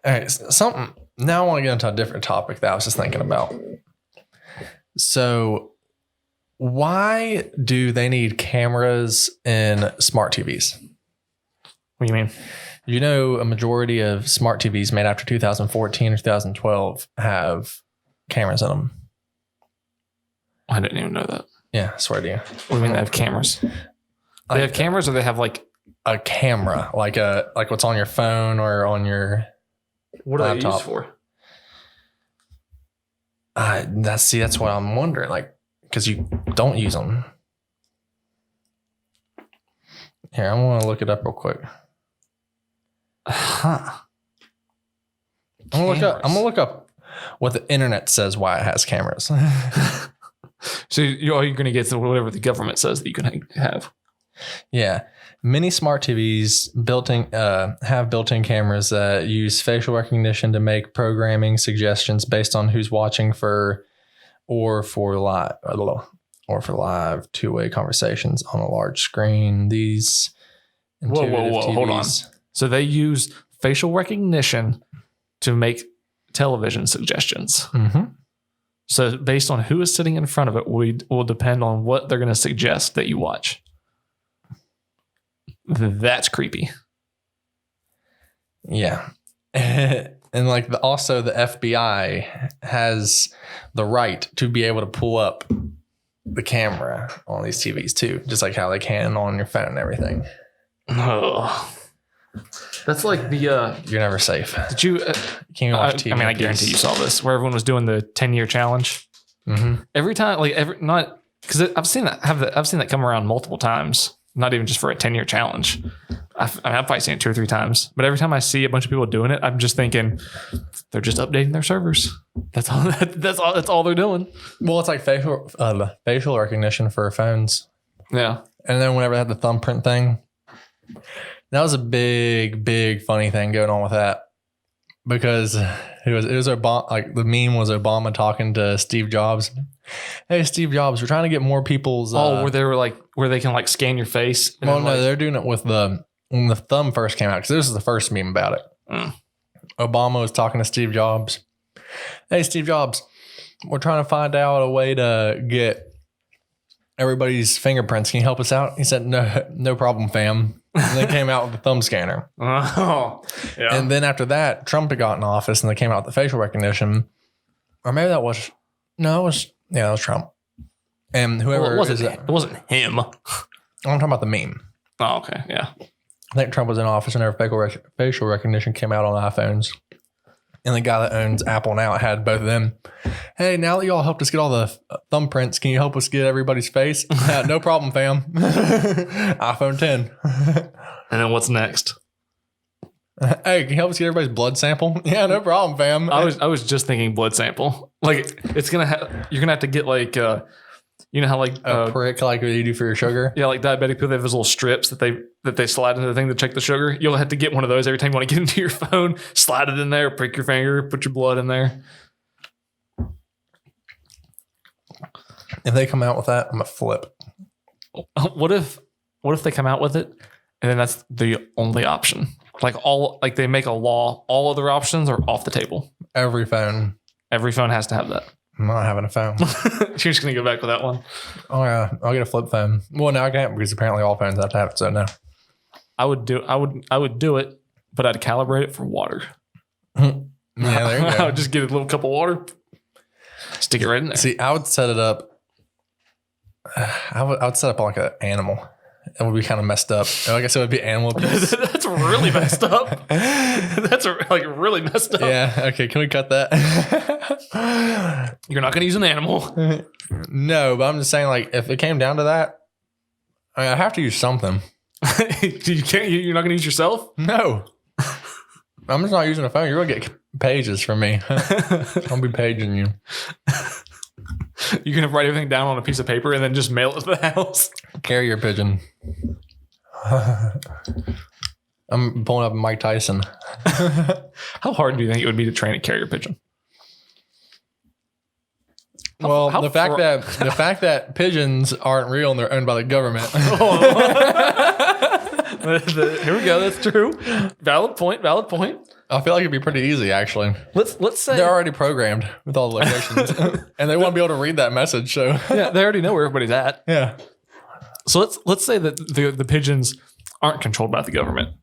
All right, something. Now I want to get into a different topic that I was just thinking about. So, why do they need cameras in smart TVs? What do you mean? You know, a majority of smart TVs made after 2014 or 2012 have cameras in them. I didn't even know that. Yeah, I swear to you. What do you mean they have cameras? They have cameras, or they have like a camera, like what's on your phone or on your what are laptop. they used for? That's what I'm wondering. Like, because you don't use them. Here, I want to look it up real quick. Huh. I'm gonna look up what the internet says why it has cameras. So all you're going to get is whatever the government says that you can have. Yeah. Many smart TVs have built-in cameras that use facial recognition to make programming suggestions based on who's watching for live two-way conversations on a large screen. These intuitive TVs. Hold on. So they use facial recognition to make television suggestions. Mm-hmm. So based on who is sitting in front of it, will depend on what they're going to suggest that you watch. That's creepy. Yeah. And like also the FBI has the right to be able to pull up the camera on these TVs too, just like how they can on your phone and everything. Oh. That's like the you're never safe. Did you can't watch TV. I mean, I guarantee you saw this where everyone was doing the 10-year challenge. Mm-hmm. Every time, not because I've seen that come around multiple times. Not even just for a 10-year challenge. I've probably seen it 2 or 3 times. But every time I see a bunch of people doing it, I'm just thinking they're just updating their servers. That's all they're doing. Well, it's like facial recognition for phones. Yeah. And then whenever they had the thumbprint thing, that was a big funny thing going on with that. Because it was Obama, like the meme was Obama talking to Steve Jobs. Hey, Steve Jobs, we're trying to get more people's. Where they were where they can scan your face. Well, no, they're doing it with when the thumb first came out, because this is the first meme about it. Obama was talking to Steve Jobs. Hey, Steve Jobs, we're trying to find out a way to get everybody's fingerprints. Can you help us out? He said, no problem, fam. And they came out with the thumb scanner. Oh, yeah. And then after that, Trump had gotten in office and they came out with the facial recognition. Or maybe that was Trump. And whoever it wasn't him. I'm talking about the meme. Oh, okay. Yeah. I think Trump was in office and facial recognition came out on iPhones. And the guy that owns Apple now had both of them. Hey, now that y'all helped us get all the thumbprints, can you help us get everybody's face? Yeah, no problem, fam. iPhone 10. And then what's next? Hey, can you help us get everybody's blood sample? Yeah, no problem, fam. I was just thinking blood sample. Like it's gonna you're gonna have to get you know how a prick like you do for your sugar. Yeah, like diabetic people, they have those little strips that they slide into the thing to check the sugar. You'll have to get one of those every time you want to get into your phone. Slide it in there, prick your finger, put your blood in there. If they come out with that, I'm gonna flip. What if they come out with it and then that's the only option? Like they make a law, all other options are off the table. Every phone has to have that. I'm not having a phone. You're just gonna go back with that one. Oh yeah, I'll get a flip phone. Well, now I can't because apparently all phones have to have it. So no, I would do it, but I'd calibrate it for water. Yeah, there you go. I would just get a little cup of water, stick it right in there. See, I would set it up. I would set up like an animal. It would be kind of messed up. I guess it would be animal abuse. That's really messed up. That's really messed up. Yeah. Okay. Can we cut that? You're not going to use an animal. No, but I'm just saying, like, if it came down to that, I have to use something. You're not going to use yourself? No. I'm just not using a phone. You're going to get pages from me. I'll be paging you. You're going to write everything down on a piece of paper and then just mail it to the house? Carrier pigeon. I'm pulling up Mike Tyson. How hard do you think it would be to train a carrier pigeon? Well, the fact that pigeons aren't real and they're owned by the government. Here we go. That's true. Valid point. I feel like it'd be pretty easy, actually. Let's say They're already programmed with all the locations, and they want to be able to read that message. So yeah, they already know where everybody's at. yeah. So let's say that the pigeons aren't controlled by the government.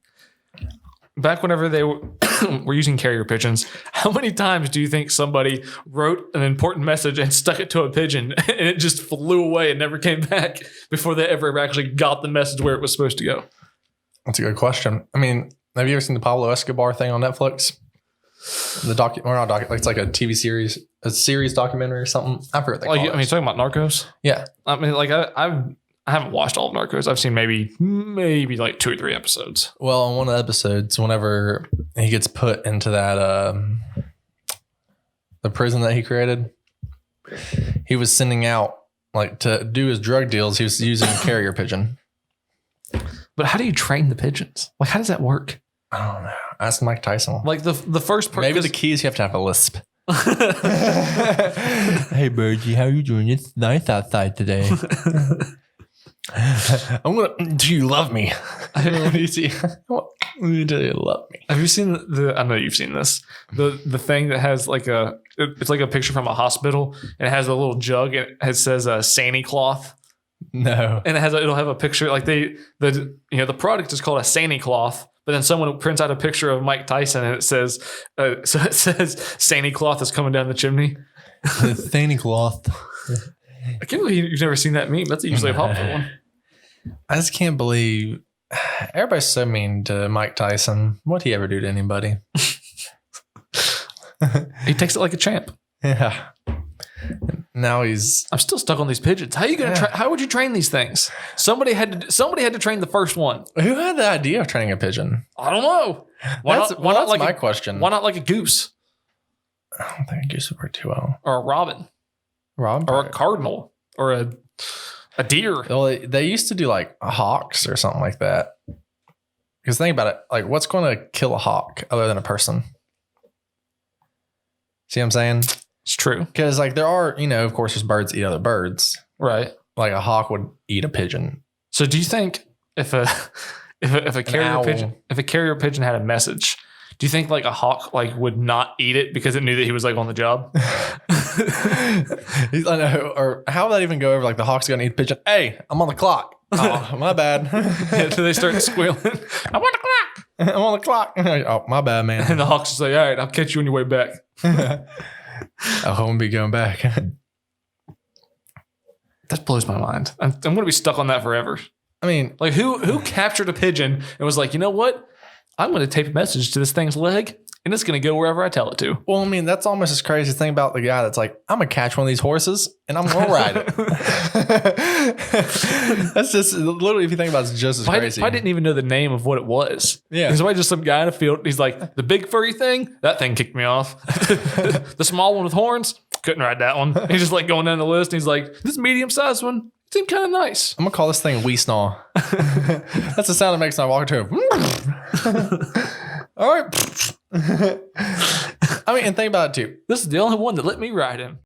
Back whenever they were using carrier pigeons, how many times do you think somebody wrote an important message and stuck it to a pigeon and it just flew away and never came back before they ever actually got the message where it was supposed to go? That's a good question. I mean, have you ever seen the Pablo Escobar thing on Netflix? It's like a TV series, a series documentary or something. I forget what they call it. I mean, talking about Narcos? Yeah. I mean, like I haven't watched all of Narcos. I've seen maybe like 2 or 3 episodes. Well, on one of the episodes, whenever he gets put into that the prison that he created, he was sending out like to do his drug deals. He was using a carrier pigeon. But how do you train the pigeons? Like, how does that work? I don't know. Ask Mike Tyson. Like the first person. Maybe the key is you have to have a lisp. Hey, Birdie, how you doing? It's nice outside today. Do you love me? Do you see? Do you love me? Have you seen I know you've seen this. The thing that has like it's like a picture from a hospital and it has a little jug and it says Sani cloth. No. And it'll have a picture like the product is called a Sani cloth, but then someone prints out a picture of Mike Tyson and it says Sani cloth is coming down the chimney. The Sani cloth. I can't believe you've never seen that meme. That's usually a popular one. I just can't believe everybody's so mean to Mike Tyson. What'd he ever do to anybody? He takes it like a champ. Yeah. Now I'm still stuck on these pigeons. How are you gonna? How would you train these things? Somebody had to train the first one. Who had the idea of training a pigeon? I don't know. Why not that's like my question. Why not like a goose? I don't think a goose would work too well. Or a robin. Or a cardinal. Or a deer. Well, they used to do like hawks or something like that. Because think about it, like what's going to kill a hawk other than a person? See what I'm saying? It's true. Because like there are, of course, there's birds eat other birds. Right. Like a hawk would eat a pigeon. So do you think if a carrier pigeon had a message, do you think like a hawk like would not eat it because it knew that he was like on the job? Or how would that even go over? Like the hawk's gonna eat a pigeon. Hey, I'm on the clock. Oh, my bad. So they start squealing. I'm on the clock. I'm on the clock. Oh, my bad, man. And the hawk's just like, all right, I'll catch you on your way back. I won't be going back. That blows my mind. I'm going to be stuck on that forever. I mean, like who captured a pigeon and was like, you know what? I'm going to tape a message to this thing's leg and it's going to go wherever I tell it to. Well, I mean, that's almost as crazy thing about the guy that's like, I'm going to catch one of these horses and I'm going to ride it. That's just literally, if you think about it, it's just as crazy. I didn't even know the name of what it was. Yeah. Because just some guy in a field. He's like, the big furry thing, that thing kicked me off. The small one with horns, couldn't ride that one. He's just like going down the list. And he's like, this medium-sized one seemed kind of nice. I'm going to call this thing Wee Snaw. That's the sound it makes when I walk into it. All right. I mean, and think about it too. This is the only one that let me ride him.